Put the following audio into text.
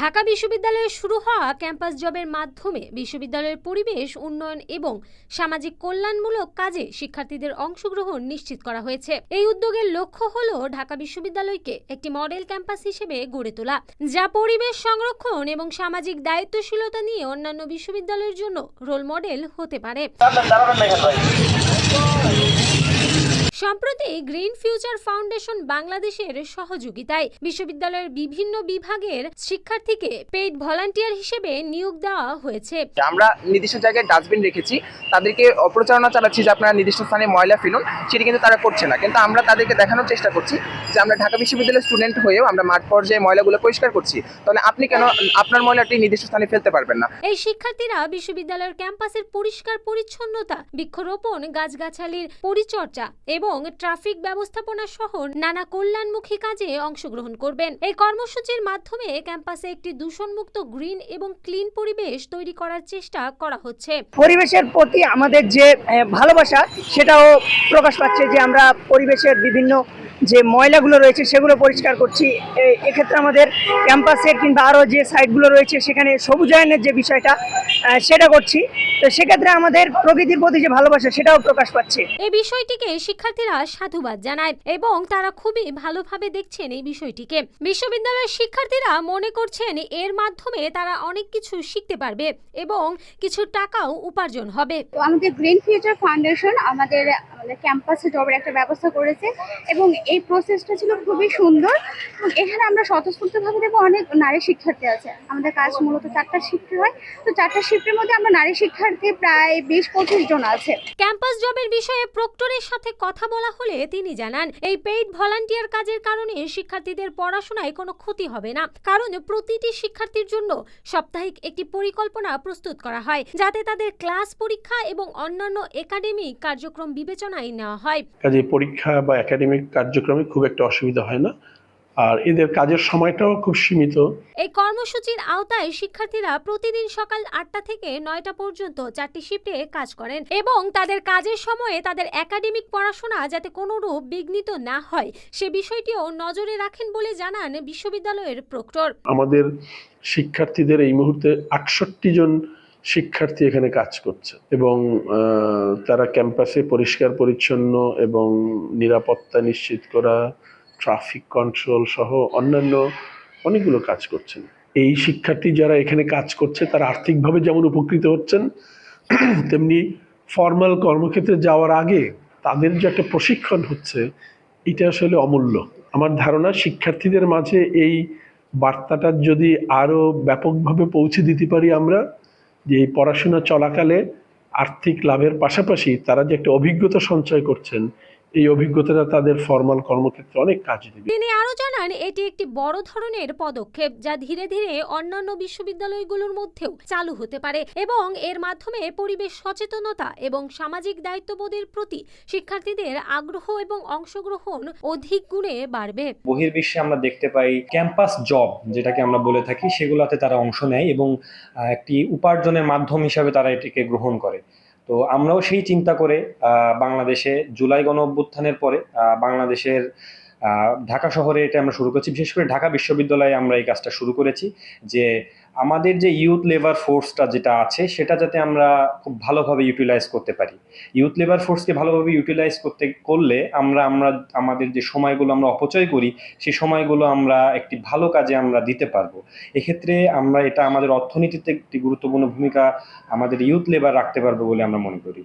ঢাকা বিশ্ববিদ্যালয়ে শুরু হওয়া ক্যাম্পাস জবের মাধ্যমে বিশ্ববিদ্যালয়ের পরিবেশ উন্নয়ন এবং সামাজিক কল্যাণমূলক কাজে শিক্ষার্থীদের অংশগ্রহণ নিশ্চিত করা হয়েছে। এই উদ্যোগের লক্ষ্য হলো ঢাকা বিশ্ববিদ্যালয়কে একটি মডেল ক্যাম্পাস হিসেবে গড়ে তোলা, যা পরিবেশ সংরক্ষণ এবং সামাজিক দায়িত্বশীলতা নিয়ে অন্যান্য বিশ্ববিদ্যালয়ের জন্য রোল মডেল হতে পারে। সম্প্রতি গ্রিন ফিউচার ফাউন্ডেশন বাংলাদেশের সহযোগিতায় বিশ্ববিদ্যালয়ের বিভিন্ন বিভাগের শিক্ষার্থীকে পেইড ভলান্টিয়ার হিসেবে নিয়োগ দেওয়া হয়েছে। আমরা নির্দিষ্ট জায়গায় ডাস্টবিন রেখেছি, তাদেরকে অপ্রচারণা চালাচ্ছি যে আপনারা নির্দিষ্ট স্থানে ময়লা ফেলুন, সেটি কিন্তু তারা করছে না। কিন্তু আমরা তাদেরকে দেখানোর চেষ্টা করছি যে আমরা ঢাকা বিশ্ববিদ্যালয়ের স্টুডেন্ট হয়েও আমরা মাঠ পর্যায়ে ময়লাগুলো পরিষ্কার করছি, তাহলে আপনি কেন আপনার ময়লাটি নির্দিষ্ট স্থানে ফেলতে পারবেন না। এই শিক্ষার্থীরা বিশ্ববিদ্যালয়ের ক্যাম্পাসের পরিষ্কার পরিচ্ছন্নতা, বৃক্ষরোপণ, গাছগাছালির পরিচর্যা এবং ট্রাফিক ব্যবস্থাপনা সহ নানা কল্যাণমুখী কাজে অংশগ্রহণ করবেন। এই কর্মসূচির মাধ্যমে ক্যাম্পাসে একটি দূষণমুক্ত গ্রিন এবং ক্লিন পরিবেশ তৈরি করার চেষ্টা করা হচ্ছে। পরিবেশের প্রতি আমাদের যে ভালোবাসা সেটাও প্রকাশ পাচ্ছে, যে আমরা পরিবেশের বিভিন্ন যে ময়লাগুলো রয়েছে সেগুলো পরিষ্কার করছি। এক্ষেত্রে আমাদের ক্যাম্পাসের কিংবা আরও যে সাইটগুলো রয়েছে সেখানে সবুজায়নের যে বিষয়টা সেটা করছি। তো সেক্ষেত্রে আমাদের প্রকৃতির প্রতি যে ভালোবাসা সেটাও প্রকাশ পাচ্ছে। এই বিষয়টিকে শিক্ষার্থীরা সাধুবাদ জানায় এবং তারা খুবই ভালোভাবে দেখছেন এই বিষয়টিকে। বিশ্ববিদ্যালয়ের শিক্ষার্থীরা মনে করছেন এর মাধ্যমে তারা অনেক কিছু শিখতে পারবে এবং কিছু টাকাও উপার্জন হবে। আমাদের গ্রিন ফিউচার ফাউন্ডেশন আমাদের ক্যাম্পাসে জবের একটা ব্যবস্থা করেছে এবং এই প্রসেসটা ছিল খুবই সুন্দর। এখানে আমরা স্বতঃস্ফূর্তভাবে দেখবো অনেক নারী শিক্ষার্থী আছে। আমাদের কাজ মূলত 4টা শিফটে হয়, তো 4টা শিফটের মধ্যে আমরা নারী শিক্ষার্থী প্রায় 20-25 জন আছে। ক্যাম্পাস জবের বিষয়ে প্রক্টরের সাথে কথা বলা হলে তিনি জানান, এই পেইড ভলান্টিয়ার কাজের কারণে শিক্ষার্থীদের পড়াশোনায় কোনো ক্ষতি হবে না, কারণ প্রতিটি শিক্ষার্থীর জন্য সাপ্তাহিক একটি পরিকল্পনা প্রস্তুত করা হয়, যাতে তাদের ক্লাস, পরীক্ষা এবং অন্যান্য একাডেমিক কার্যক্রম বিবেচনায় নেওয়া হয়। কাজে পরীক্ষা বা একাডেমিক কার্যক্রমে খুব একটা অসুবিধা হয় না, আর এদের কাজের সময়টাও খুব সীমিত। এই কর্মসূচির আওতায় শিক্ষার্থীরা প্রতিদিন সকাল 8টা থেকে 9টা পর্যন্ত 4টি শিফটে কাজ করেন এবং তাদের কাজের সময়ে তাদের একাডেমিক পড়াশোনা যাতে কোনোরূপ বিঘ্নিত না হয় সে বিষয়টিও নজরে রাখেন বলে জানান বিশ্ববিদ্যালয়ের প্রক্টর। আমাদের শিক্ষার্থীদের এই মুহূর্তে 68 জন শিক্ষার্থী এখানে কাজ করছে এবং তারা ক্যাম্পাসে পরিষ্কার পরিচ্ছন্ন এবং নিরাপত্তা নিশ্চিত করা, ট্রাফিক কন্ট্রোল সহ অন্যান্য অনেকগুলো কাজ করছেন। এই শিক্ষার্থী যারা এখানে কাজ করছে তারা আর্থিকভাবে যেমন উপকৃত হচ্ছেন, তেমনি ফর্মাল কর্মক্ষেত্রে যাওয়ার আগে তাদের যে একটা প্রশিক্ষণ হচ্ছে, এটা আসলে অমূল্য। আমার ধারণা শিক্ষার্থীদের মাঝে এই বার্তাটা যদি আরও ব্যাপকভাবে পৌঁছে দিতে পারি আমরা, যে এই পড়াশোনা চলাকালে আর্থিক লাভের পাশাপাশি তারা যে একটা অভিজ্ঞতা সঞ্চয় করছেন, এই অভিজ্ঞতাটা তাদের ফর্মাল কর্মক্ষেত্রে অনেক কাজে দেবে। তিনি আরো জানান, এটি একটি বড় ধরনের পদক্ষেপ যা ধীরে ধীরে অন্যান্য বিশ্ববিদ্যালয়গুলোর মধ্যেও চালু হতে পারে এবং এর মাধ্যমে পরিবেশ সচেতনতা এবং সামাজিক দায়িত্ববোধের প্রতি শিক্ষার্থীদের আগ্রহ এবং অংশগ্রহণ অধিক গুণে বাড়বে। বহির্বিশ্বে আমরা দেখতে পাই ক্যাম্পাস জব যেটাকে আমরা বলে থাকি, সেগুলোতে তারা অংশ নেয় এবং একটি উপার্জনের মাধ্যম হিসাবে তারা এটিকে গ্রহণ করে। তো আমরাও সেই চিন্তা করে বাংলাদেশে জুলাই গণঅভ্যুত্থানের পরে বাংলাদেশের ঢাকা শহরে এটা আমরা শুরু করেছি। বিশেষ করে ঢাকা বিশ্ববিদ্যালয়ে আমরা এই কাজটা শুরু করেছি যে আমাদের যে ইউথ লেবার ফোর্সটা যেটা আছে সেটা যাতে আমরা খুব ভালোভাবে ইউটিলাইজ করতে পারি। ইউথ লেবার ফোর্সকে ভালোভাবে ইউটিলাইজ করলে আমরা আমাদের যে সময়গুলো আমরা অপচয় করি সেই সময়গুলো আমরা একটি ভালো কাজে আমরা দিতে পারবো। এক্ষেত্রে আমরা এটা আমাদের অর্থনীতিতে একটি গুরুত্বপূর্ণ ভূমিকা আমাদের ইউথ লেবার রাখতে পারবো বলে আমরা মনে করি।